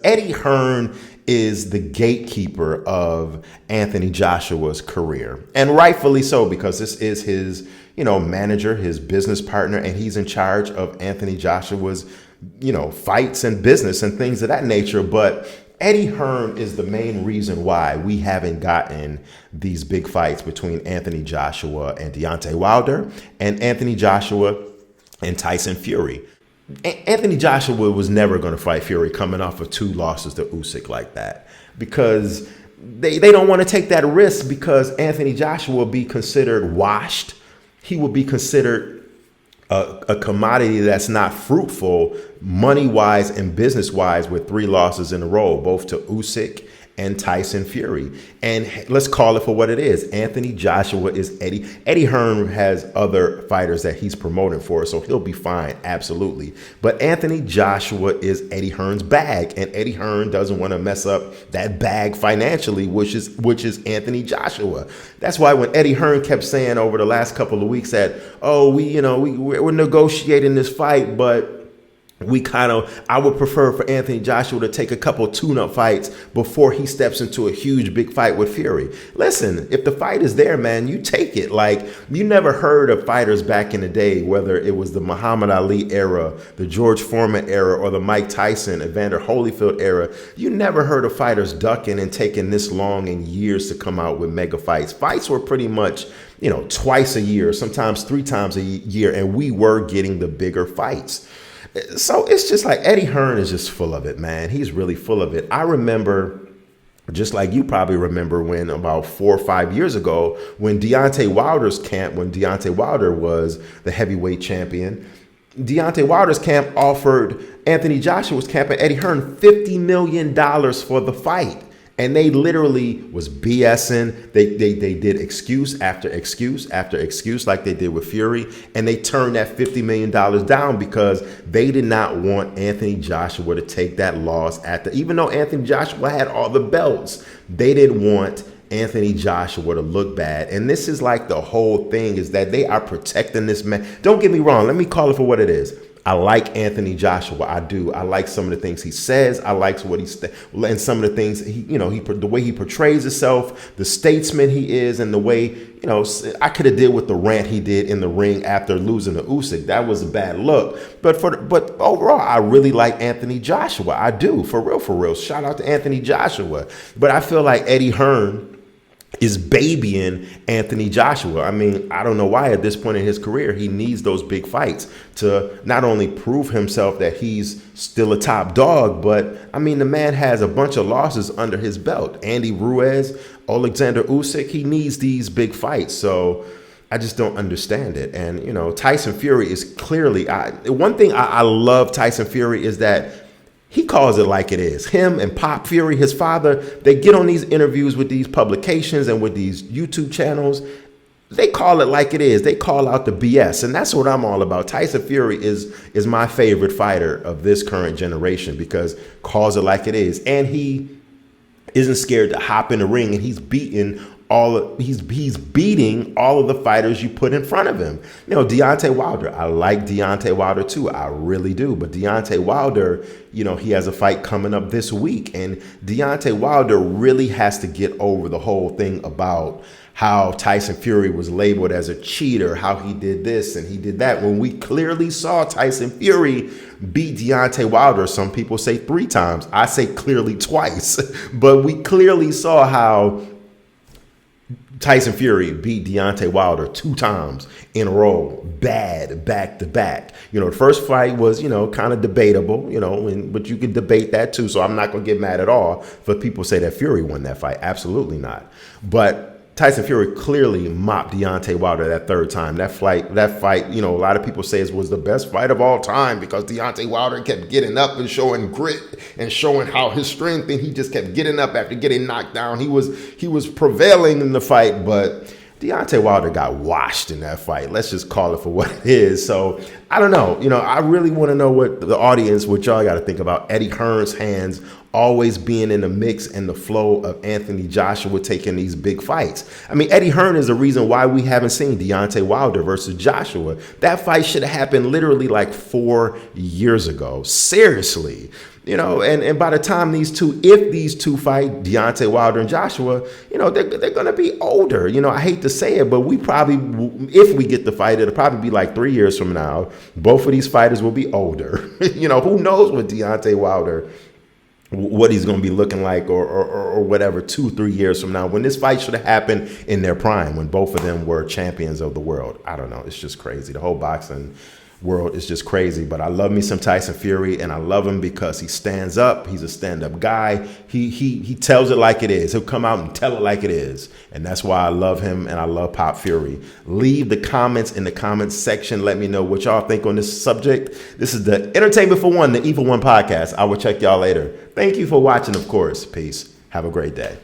Eddie Hearn is the gatekeeper of Anthony Joshua's career, and rightfully so, because this is his, manager, his business partner, and he's in charge of Anthony Joshua's, fights and business and things of that nature. But Eddie Hearn is the main reason why we haven't gotten these big fights between Anthony Joshua and Deontay Wilder, and Anthony Joshua and Tyson Fury. Anthony Joshua was never going to fight Fury coming off of 2 losses to Usyk like that, because they don't want to take that risk, because Anthony Joshua will be considered washed. He will be considered a commodity that's not fruitful money-wise and business-wise with 3 losses in a row, both to Usyk and Tyson Fury. And let's call it for what it is. Anthony Joshua is Eddie. Eddie Hearn has other fighters that he's promoting for, so he'll be fine, absolutely. But Anthony Joshua is Eddie Hearn's bag, and Eddie Hearn doesn't want to mess up that bag financially, which is Anthony Joshua. That's why when Eddie Hearn kept saying over the last couple of weeks that, we're negotiating this fight, but I would prefer for Anthony Joshua to take a couple tune-up fights before he steps into a huge big fight with Fury. Listen, if the fight is there, man, you take it. Like, you never heard of fighters back in the day, whether it was the Muhammad Ali era, the George Foreman era, or the Mike Tyson, Evander Holyfield era. You never heard of fighters ducking and taking this long in years to come out with mega fights. Fights were pretty much, twice a year, sometimes 3 times a year, and we were getting the bigger fights. So it's just like Eddie Hearn is just full of it, man. He's really full of it. I remember, just like you probably remember, when about 4 or 5 years ago, when Deontay Wilder's camp, when Deontay Wilder was the heavyweight champion, Deontay Wilder's camp offered Anthony Joshua's camp and Eddie Hearn $50 million for the fight. And they literally was BSing. They did excuse after excuse after excuse, like they did with Fury. And they turned that $50 million down because they did not want Anthony Joshua to take that loss even though Anthony Joshua had all the belts. They didn't want Anthony Joshua to look bad. And this is like the whole thing, is that they are protecting this man. Don't get me wrong. Let me call it for what it is. I like Anthony Joshua. I do. I like some of the things he says. I like what and some of the things the way he portrays himself, the statesman he is, and the way, I could have dealt with the rant he did in the ring after losing to Usyk. That was a bad look. But overall, I really like Anthony Joshua. I do. For real. Shout out to Anthony Joshua. But I feel like Eddie Hearn is babying Anthony Joshua. I mean, I don't know why at this point in his career he needs those big fights to not only prove himself that he's still a top dog, but I mean, the man has a bunch of losses under his belt. Andy Ruiz, Alexander Usyk, he needs these big fights. So I just don't understand it. And, Tyson Fury is clearly, one thing I love Tyson Fury is that he calls it like it is. Him and Pop Fury, his father, they get on these interviews with these publications and with these YouTube channels. They call it like it is. They call out the BS. And that's what I'm all about. Tyson Fury is my favorite fighter of this current generation, because calls it like it is. And he isn't scared to hop in the ring, and he's beating all of the fighters you put in front of him. Deontay Wilder, I like Deontay Wilder too. I really do. But Deontay Wilder, he has a fight coming up this week, and Deontay Wilder really has to get over the whole thing about how Tyson Fury was labeled as a cheater, how he did this and he did that, when we clearly saw Tyson Fury beat Deontay Wilder. Some people say 3 times. I say clearly twice. But we clearly saw how Tyson Fury beat Deontay Wilder 2 times in a row, bad, back to back. The first fight was, kind of debatable, but you could debate that too. So I'm not going to get mad at all for people say that Fury won that fight. Absolutely not. But Tyson Fury clearly mopped Deontay Wilder that 3rd time. That fight, a lot of people say it was the best fight of all time, because Deontay Wilder kept getting up and showing grit and showing how his strength, and he just kept getting up after getting knocked down. He was prevailing in the fight, but Deontay Wilder got washed in that fight. Let's just call it for what it is. So I don't know. I really want to know what what y'all got to think about Eddie Hearn's hands always being in the mix and the flow of Anthony Joshua taking these big fights. I mean, Eddie Hearn is the reason why we haven't seen Deontay Wilder versus Joshua. That fight should have happened literally like 4 years ago. Seriously. And by the time if these two fight, Deontay Wilder and Joshua, they're going to be older. I hate to say it, but we probably, if we get the fight, it'll probably be like 3 years from now. Both of these fighters will be older. Who knows what Deontay Wilder, what he's going to be looking like or whatever 2-3 years from now, when this fight should have happened in their prime, when both of them were champions of the world. I don't know. It's just crazy. The whole boxing world is just crazy. But I love me some Tyson Fury, and I love him because he stands up. He's a stand-up guy. He tells it like it is. He'll come out and tell it like it is. And that's why I love him and I love Pop Fury. Leave the comments in the comments section. Let me know what y'all think on this subject. This is the Entertainment for One, the Evil One podcast. I will check y'all later. Thank you for watching, of course. Peace. Have a great day.